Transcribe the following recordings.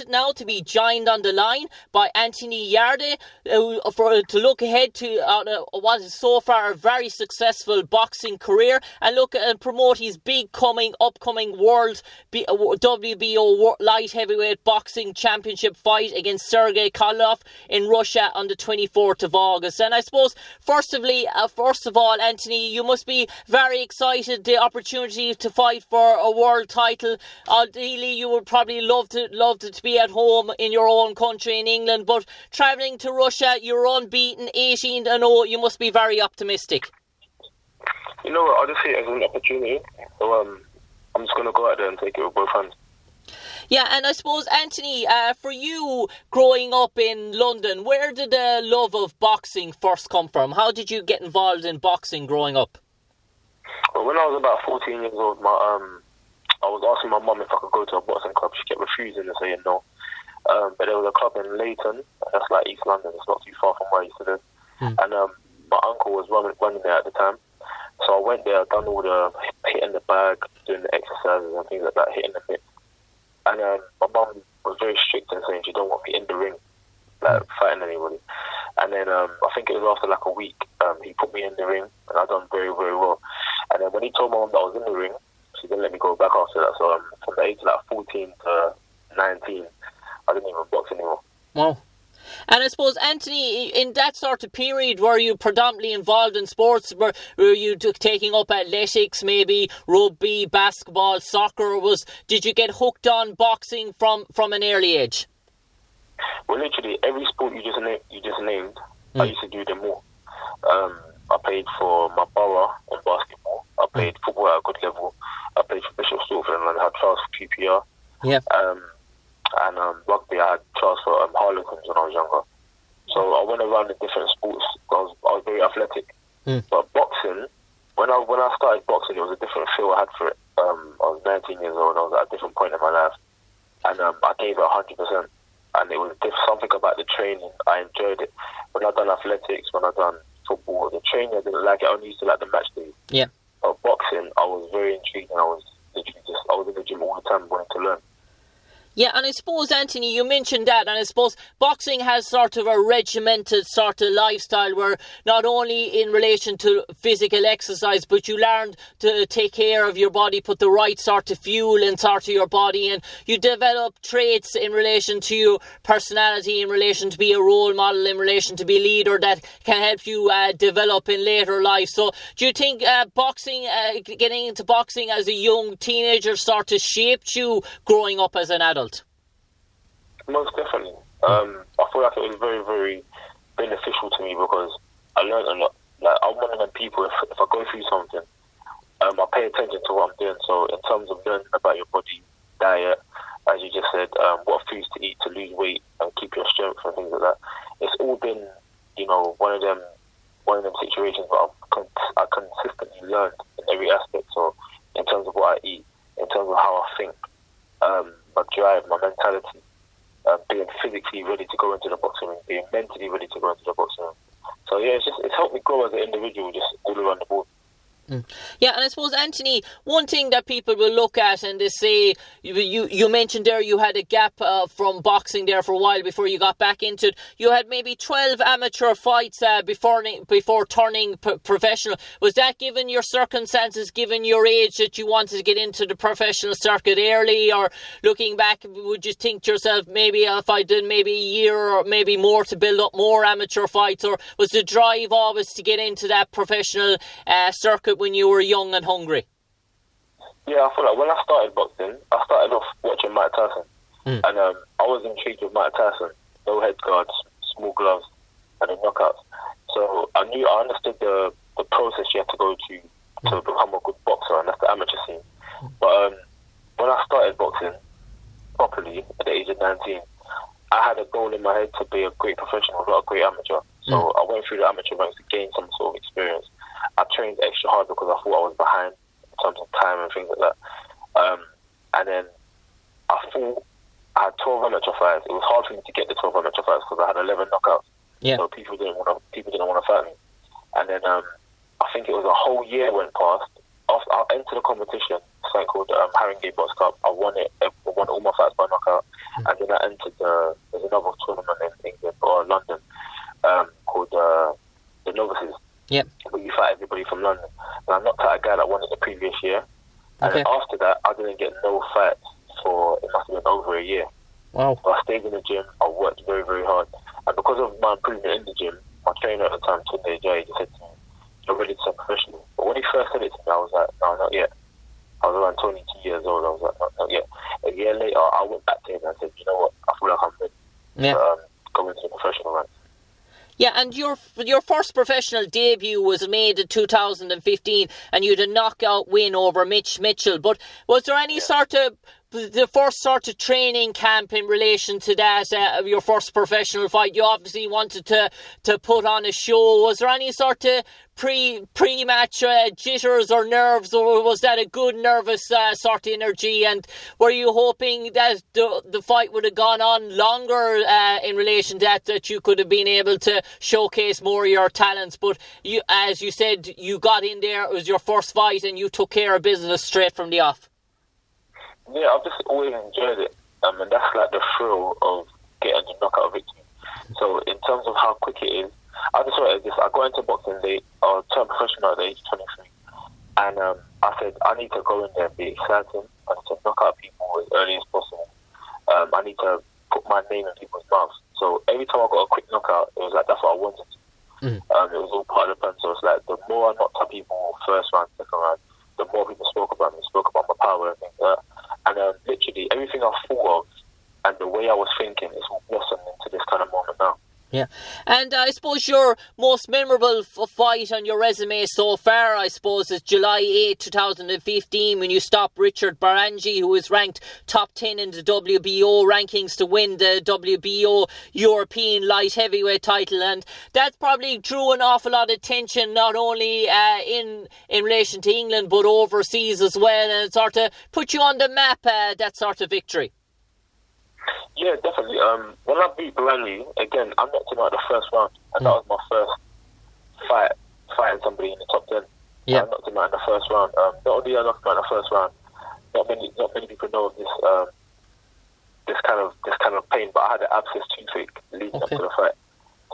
delighted now to be joined on the line by Anthony Yarde to look ahead to what is so far a very successful boxing career and look and promote his upcoming World WBO Light Heavyweight Boxing Championship fight against Sergey Kovalev in Russia on the 24th of August. And I suppose, first of all, Anthony, you must be very excited the opportunity to fight for a world title. Ideally, you would probably love to be at home in your own country in England, but travelling to Russia, you're unbeaten, 18-0. You must be very optimistic. You know what? I just see it as an opportunity. So I'm just going to go out there and take it with both hands. Yeah, and I suppose, Anthony, for you growing up in London, where did the love of boxing first come from? How did you get involved in boxing growing up? Well, when I was about 14 years old, I was asking my mum if I could go to a boxing club. She kept refusing and saying no. But there was a club in Leighton, that's like East London, it's not too far from where I used to live. And my uncle was running there at the time. So I went there, done all the hitting the bag, doing the exercises and things like that, hitting the mitts. And my mum was very strict in saying she don't want me in the ring, like fighting anybody. And then I think it was after like a week, he put me in the ring, and I done very, very well. And then when he told my mum that I was in the ring, she didn't let me go back after that. So from the age of like 14 to 19, I didn't even box anymore. Wow. And I suppose, Anthony, in that sort of period, were you predominantly involved in sports? Were you taking up athletics, maybe rugby, basketball, soccer? Did you get hooked on boxing from an early age? Well, literally every sport you just named, I used to do them all. I played for my borough in basketball. I played football at a good level. I played for Bishop Stortford and I had trials for QPR. Yeah. And rugby, I had trials for Harlequins when I was younger. So I went around the different sports. I was very athletic. But boxing, when I started boxing, it was a different feel I had for it. I was 19 years old. I was at a different point in my life, and I gave it 100%. And it was something about the training. I enjoyed it. When I done athletics, when I done football, the training I didn't like it. I only used to like the match days. Yeah. But boxing, I was very intrigued, and I was in the gym all the time wanting to learn. Yeah, and I suppose, Anthony, you mentioned that, and I suppose boxing has sort of a regimented sort of lifestyle where not only in relation to physical exercise, but you learn to take care of your body, put the right sort of fuel in sort of your body, and you develop traits in relation to your personality, in relation to be a role model, in relation to be a leader that can help you develop in later life. So do you think getting into boxing as a young teenager sort of shaped you growing up as an adult? Most definitely. I feel like it was very, very beneficial to me because I learned a lot. Like, I'm one of them people, if I go through something, I pay attention to what I'm doing. So in terms of learning about your body, diet, as you just said, what foods to eat to lose weight and keep your strength and things like that, it's all been, one of them situations where I consistently learned in every aspect. So in terms of what I eat, in terms of how I think, my drive, my mentality, being physically ready to go into the boxing ring, being mentally ready to go into the boxing ring. So yeah, it's helped me grow as an individual, just all around the board. Yeah, and I suppose, Anthony, one thing that people will look at and they say, you mentioned there you had a gap from boxing there for a while before you got back into it. You had maybe 12 amateur fights before turning professional. Was that, given your circumstances, given your age, that you wanted to get into the professional circuit early? Or looking back, would you think to yourself, maybe if I did maybe a year or maybe more to build up more amateur fights? Or was the drive always to get into that professional circuit when you were young and hungry? Yeah, I feel like when I started boxing, I started off watching Mike Tyson. And I was intrigued with Mike Tyson. No head guards, small gloves, and the knockouts. So I understood the process you have to go to become a good boxer, and that's the amateur scene. But when I started boxing properly at the age of 19, I had a goal in my head to be a great professional, not a great amateur. So I went through the amateur ranks to gain some sort of experience. I trained extra hard because I thought I was behind in terms of time and things like that. And then I thought I had 12 amateur fights. It was hard for me to get the 12 amateur fights because I had 11 knockouts. Yeah. So people didn't want to fight me. And then I think it was a whole year went past after I entered the competition, something called Haringey Box Cup. I won it. I won all my fights by knockout, and then I entered there's another tournament in England or London called the Novices. Yep. Where you fight everybody from London. And I knocked out a guy that won it the previous year. And then after that, I didn't get no fights for, it must have been over a year. Wow. So I stayed in the gym. I worked very, very hard. And because of my improvement in the gym, my trainer at the time, Yarde, just said to me, "You're ready to be professional." But when he first said it to me, I was like, "No, not yet." I was around 22 years old. I was like, "No, not yet." A year later, I went back to him and said, "You know what? I feel like I'm ready to go into the professional ranks." Yeah, and your first professional debut was made in 2015, and you had a knockout win over Mitch Mitchell. But was there any sort of the first sort of training camp in relation to that, your first professional fight? You obviously wanted to put on a show. Was there any sort of pre-match jitters or nerves, or was that a good nervous sort of energy? And were you hoping that the fight would have gone on longer in relation to that you could have been able to showcase more of your talents? But you, as you said, you got in there, it was your first fight, and you took care of business straight from the off. Yeah, I've just always enjoyed it. And that's like the thrill of getting the knockout victory. So in terms of how quick it is, I just saw it as this. I got into boxing late, I turned professional at the age of 23. And I said, I need to go in there and be exciting. I need to knock out people as early as possible. I need to put my name in people's mouths. So every time I got a quick knockout, it was like, that's what I wanted to. It was all part of the plan. So it's like, the more I knocked out people first round, second round, the more people spoke about me, spoke about my power and things like that. And literally everything I thought of and the way I was thinking is all blossomed into this kind of moment now. Yeah, and I suppose your most memorable fight on your resume so far, I suppose, is July 8, 2015, when you stopped Richard Barangi, who was ranked top 10 in the WBO rankings to win the WBO European light heavyweight title. And that probably drew an awful lot of attention, not only in relation to England, but overseas as well, and it sort of put you on the map, that sort of victory. Yeah, definitely. When I beat Barangi, again, I knocked him out the first round, and that was my first fighting somebody in the top 10. Yeah. I knocked him out in the first round. Not only I knocked him out in the first round, not many people know of this kind of pain, but I had an abscess toothache leading up to the fight.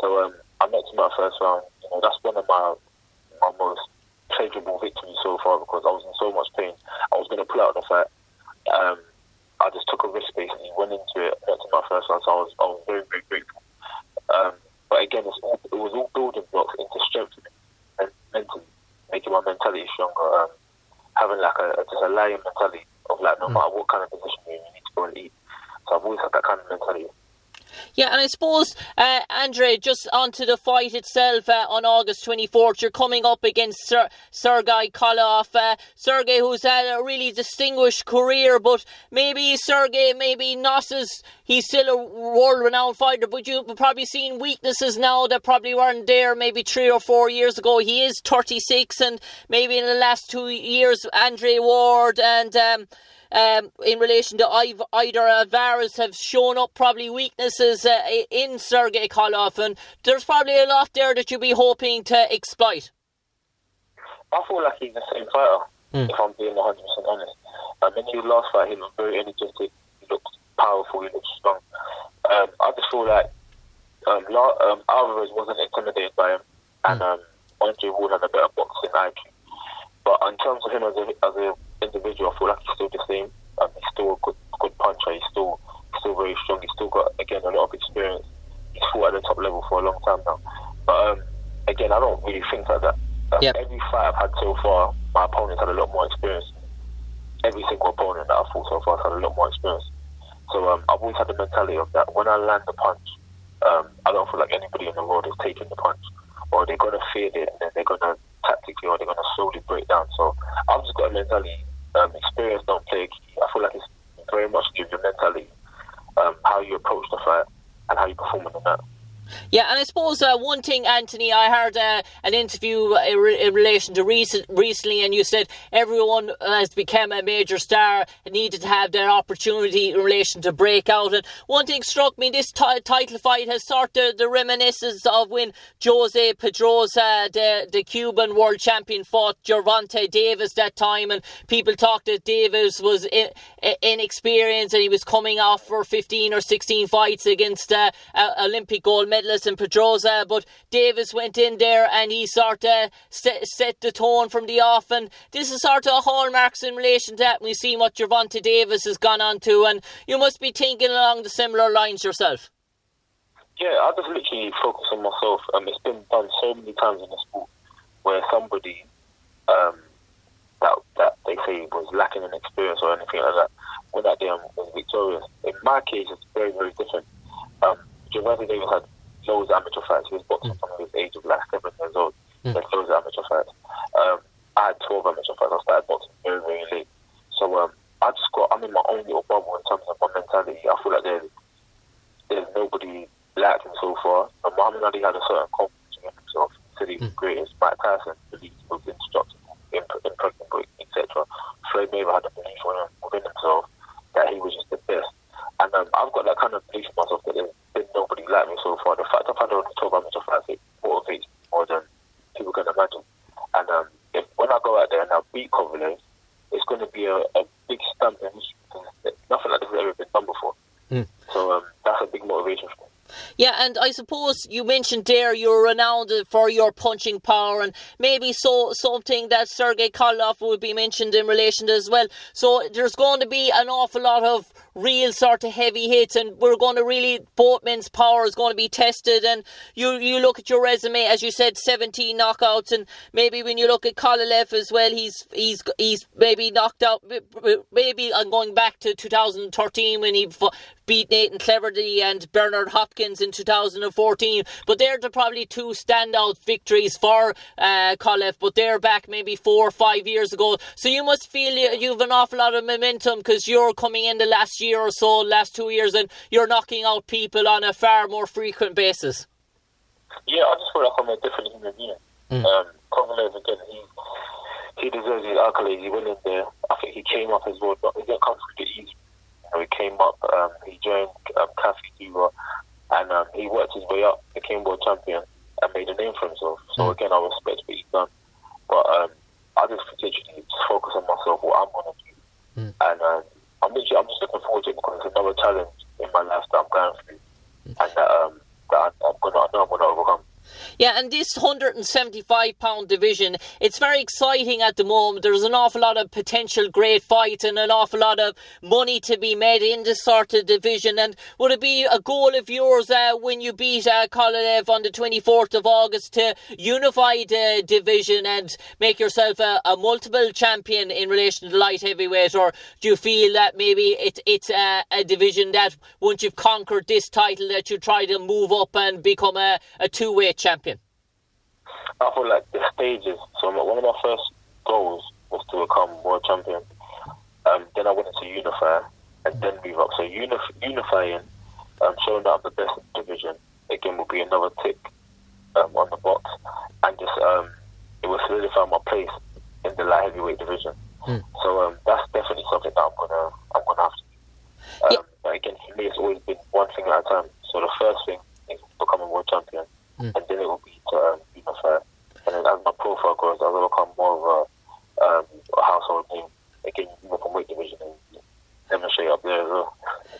So I knocked him out first round. You know, that's one of my most pleasurable victories so far, because I was in so much pain. I was going to pull out the fight. I just took a risk, basically, went into it, knocked him out first round, so I was very, very grateful. But again, it was all building blocks into strengthening and mentally, making my mentality stronger, having like just a lion mentality of like, no matter what kind of position you're in, you need to go and eat. So I've always had that kind of mentality. Yeah, and I suppose, Andre, just onto the fight itself, on August 24th, you're coming up against Sergey Koloff. Sergey, who's had a really distinguished career, but maybe Sergey, maybe not as, he's still a world-renowned fighter, but you've probably seen weaknesses now that probably weren't there maybe 3 or 4 years ago. He is 36, and maybe in the last 2 years, Andre Ward and in relation to Eider Alvarez have shown up probably weaknesses in Sergey Koloff, and there's probably a lot there that you'll be hoping to exploit. I feel like he's the same fighter, if I'm being 100% honest. In his last fight, he looked very energetic, he looked powerful, he looked strong. I just feel like Alvarez wasn't intimidated by him, and Andre Ward had a better boxing IQ. But in terms of him as an individual, I feel like he's still the same. He's still a good puncher. He's still very strong. He's still got, again, a lot of experience. He's fought at the top level for a long time now. But again, I don't really think like that. Every fight I've had so far, my opponents had a lot more experience. Every single opponent that I've fought so far has had a lot more experience. So I've always had the mentality of that. When I land the punch, I don't feel like anybody in the world is taking the punch, or they're going to feel it and then they're going to tactically, or they're going to slowly break down. So I've just got a mentality. Experience don't play a key. I feel like it's very much to do with your mentality, how you approach the fight and how you perform in that. Yeah, and I suppose one thing, Anthony, I heard an interview in relation to recently, and you said everyone has become a major star and needed to have their opportunity in relation to break out. And one thing struck me, this title fight has sort of the reminiscence of when Jose Pedrosa, the Cuban world champion, fought Gervonta Davis that time, and people talked that Davis was inexperienced and he was coming off for 15 or 16 fights against Olympic gold medalist in Pedrosa, but Davis went in there and he sort of set the tone from the off, and this is sort of hallmarks in relation to that. We've seen what Gervonta Davis has gone on to, and you must be thinking along the similar lines yourself. Yeah, I just literally focus on myself. It's been done so many times in the sport where somebody that they say was lacking in experience or anything like that, when that day was victorious. In my case, it's very, very different. Gervonta Davis had loads of amateur fights. He was boxing from his age of like 7 years old. He had loads of amateur fights. I had 12 amateur fights. I started boxing very, very late. So I'm in my own little bubble in terms of my mentality. I feel like there's nobody like him so far. Muhammad Ali had a certain confidence in himself. He said he was the greatest. Mike Tyson believed he was indestructible, impregnable, etc. Floyd Mayweather had a belief within himself that he was just the best. And I've got that kind of belief in myself that there's been nobody like me so far. The fact I've had only 12 amateur fights, it motivates me more than people can imagine. And when I go out there and I beat Kovalev, it's going to be a big stamp in history because nothing like this has ever been done before. So that's a big motivation for me. Yeah, and I suppose you mentioned there you're renowned for your punching power, and maybe something that Sergey Kovalev would be mentioned in relation to as well. So there's going to be an awful lot of real sort of heavy hits, and we're going to really, both men's power is going to be tested. And you look at your resume, as you said, 17 knockouts, and maybe when you look at Kovalev as well, he's maybe knocked out. Maybe I'm going back to 2013 when he beat Nathan Cleverly and Bernard Hopkins in 2014. But they're probably two standout victories for Kovalev, but they're back maybe 4 or 5 years ago. So you must feel you've an awful lot of momentum because you're coming in the last year or so, last 2 years, and you're knocking out people on a far more frequent basis. Yeah, I just feel like I'm a different human being. Kovalev, again, he deserves his accolades. He went in there. I think he came up as well, but he didn't come through the easy. He came up, he joined Kathy Duva, and he worked his way up, became world champion, and made a name for himself. So again, I respect what he's done. But I just literally focus on myself, what I'm going to do. And I'm just looking forward to it because it's another challenge in my life that I'm going through, and that I know I'm going to overcome. Yeah, and this 175-pound division, it's very exciting at the moment. There's an awful lot of potential great fights and an awful lot of money to be made in this sort of division. And would it be a goal of yours when you beat Kovalev on the 24th of August to unify the division and make yourself a multiple champion in relation to light heavyweight? Or do you feel that maybe it's a division that once you've conquered this title that you try to move up and become a two-weight champion? I feel like the stages. So one of my first goals was to become world champion. Then I went into unify and then move up. So unifying, showing that I'm the best in the division, again, will be another tick on the box, and just it will solidify my place in the light heavyweight division. So that's definitely something that I'm gonna have to do. But again, for me, it's always been one thing at a time. So the first thing is becoming world champion, and then it will be to unify. And then as my profile grows, I will become more of a household name. Again, move up from weight division and demonstrate up there as well.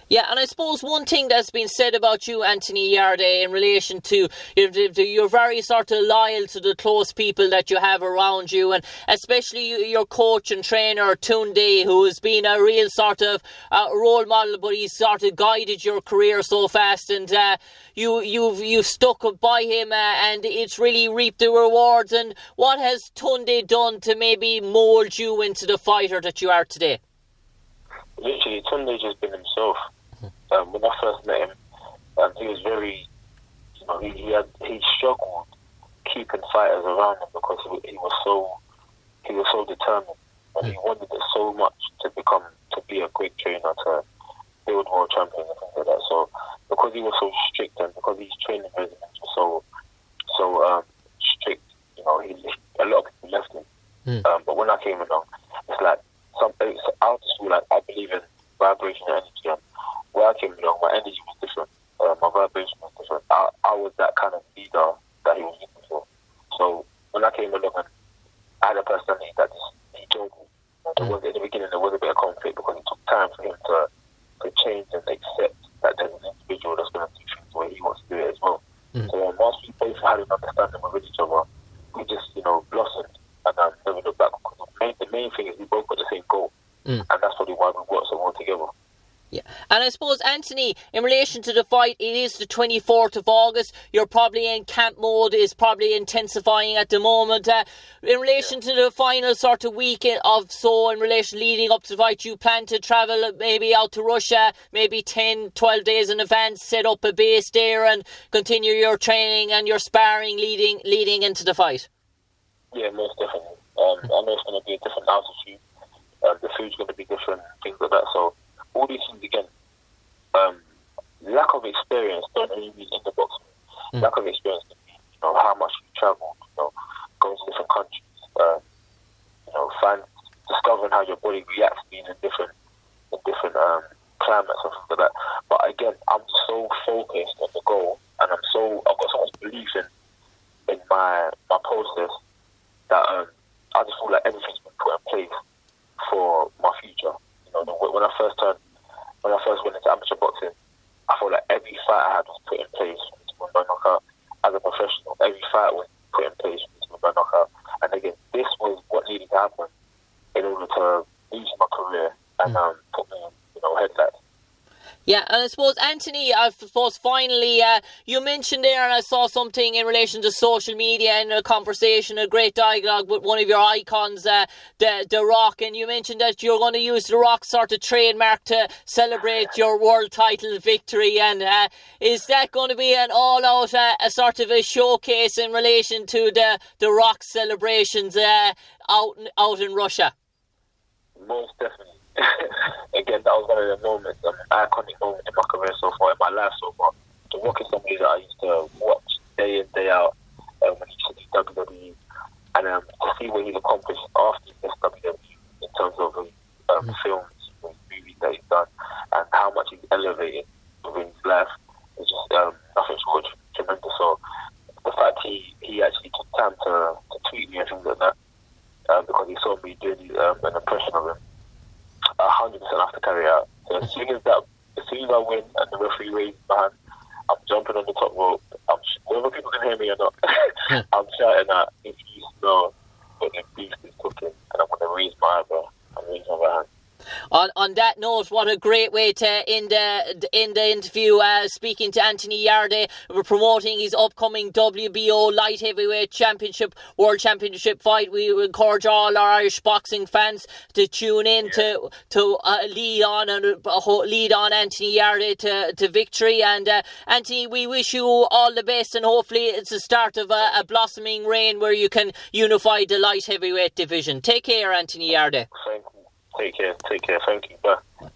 Yeah, and I suppose one thing that's been said about you, Anthony Yarde, in relation to you're very sort of loyal to the close people that you have around you, and especially your coach and trainer Tunde, who has been a real sort of role model, but he's sort of guided your career so fast, and you've stuck by him, and it's really reaped the rewards. And what has Tunde done to maybe mould you into the fighter that you are today? Literally, Tunde's just been himself. When I first met him, he was very, he struggled keeping fighters around him because he was so determined, and he wanted it so much to be a great trainer, to build world champions and things like that. So because he was so strict and because his training regimen came along, it's like I just feel like I believe in vibration and energy. And where I came along, my energy was different. My vibration was different. I was that kind of leader that he was looking for. So when I came along and I had a personality that he told me, in the beginning there was a bit of conflict because it took time for him to change and accept that there's an individual that's going to do things the way he wants to do it as well. So once we both had an understanding with each other, we just, blossomed and never looked back. The main thing is we both got the same goal, and that's probably why we work so well together. Yeah, and I suppose, Anthony, in relation to the fight, it is the 24th of August. You're probably in camp mode, is probably intensifying at the moment. In relation to the final sort of week in relation leading up to the fight, you plan to travel maybe out to Russia, maybe 10, 12 days in advance, set up a base there and continue your training and your sparring leading into the fight? Yeah, most definitely. I know it's going to be a different altitude. The food's going to be different, things like that. So all these things again, lack of experience don't really mean in the boxing. Lack of experience can mean, how much you travel, going to different countries, discovering how your body reacts being in different climates and things like that. But again, I'm so focused on the goal, and I've got so much belief in my process that I just feel like everything's been put in place for my future. When I first went into amateur boxing, I felt like every fight I had was put in place to win by knockout. As a professional, every fight was put in place to win by knockout. And again, this was what needed to happen in order to boost my career and put me in headlights. Yeah, and I suppose, Anthony, finally, you mentioned there, and I saw something in relation to social media in a conversation, a great dialogue with one of your icons, The Rock, and you mentioned that you're going to use The Rock sort of trademark to celebrate your world title victory, and is that going to be an all-out a sort of a showcase in relation to the Rock celebrations out in Russia? Most definitely. Again, that was one of the moments, iconic moment in my career so far, in my life so far. The Rock is somebody that I used to watch day in, day out when he used to do WWE, and to see what he's accomplished after he left WWE in terms of films, movies that he's done, and how much he's elevated within his life is just nothing short of tremendous. So the fact he actually took time to tweet me and things like that, because he saw me doing an impression of him, 100% have to carry out. So as soon as I win and the referee raises my hand, I'm jumping on the top rope. Whether people can hear me or not, I'm shouting out, "If you smell what the beast is cooking," and I'm going to raise my eyebrow and raise my hand. On that note, what a great way to end the interview, speaking to Anthony Yarde. We're promoting his upcoming WBO Light Heavyweight Championship, World Championship fight. We encourage all our Irish boxing fans to tune in to lead on Anthony Yarde to victory. And Anthony, we wish you all the best, and hopefully it's the start of a blossoming reign where you can unify the light heavyweight division. Take care, Anthony Yarde. Thank you. Take care. Thank you. Bye.